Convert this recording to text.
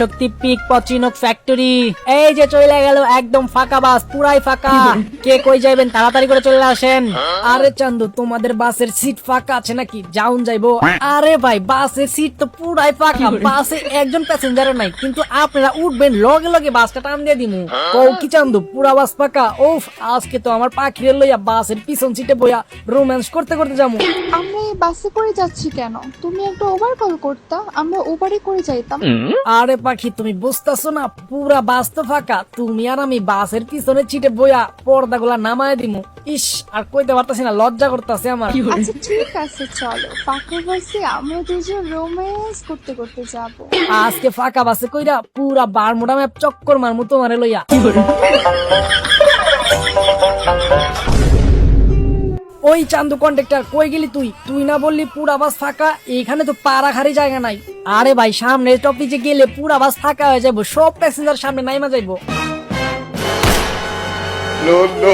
শক্তি pick পচিনক factory. এই যে চলে গেল একদম ফাঁকা বাস, পুরাই ফাঁকা। কে কই যাইবেন তাড়াতাড়ি করে চলে আসেন। আরে চান্দু, তোমাদের বাসের সিট ফাঁকা আছে নাকি? যাউন যাইবো? আরে ভাই, বাসের সিট তো পুরাই ফাঁকা, বাসে একজন প্যাসেঞ্জারও নাই, কিন্তু আপনারা উঠবেন লগে লগে বাসটা টান দিয়ে দিমু। কও কি চান্দু, পুরা বাস ফাঁকা? ওফ, আজকে তো আমার পাখিরে লইয়া বাসের পিছন সিটে বইয়া রোম্যান্স করতে করতে যাবো। আমরা এই বাসে করে যাচ্ছি কেন? তুমি একটা ওভার কল করতা, আমরা ওভারে করে যাইতাম। আরে পাখি, তুমি বুঝতেছো না, পুরা বাস তো ফাঁকা, তুমি আর আমি বাসের পিছনে সিটে বইয়া পর্দাগুলা নামায় দিমু। ইস, আর কইতে পারতাছি না, লজ্জা করতেছে আমার। আচ্ছা ঠিক আছে, চলো ফাঁকা বাসে আমরা দুজন রোম্যান্স করতে করতে যাবো। আজকে ফাঁকা বাসে কইরা পুরা বারমুডা ম্যাপ চক্কর মারমু তোমারে লইয়া। ওই চান্দু কন্ট্রাক্টর, কই গেলি তুই? তুই না বললি পুরা বাস ফাঁকা? এখানে তো পা রাখারই জায়গা নাই। আরে ভাই, সামনে স্টপেজে গেলে পুরা বাস ফাঁকা হয়ে যাবো, সব প্যাসেঞ্জার সামনে নাইমা যাইবো। No, no.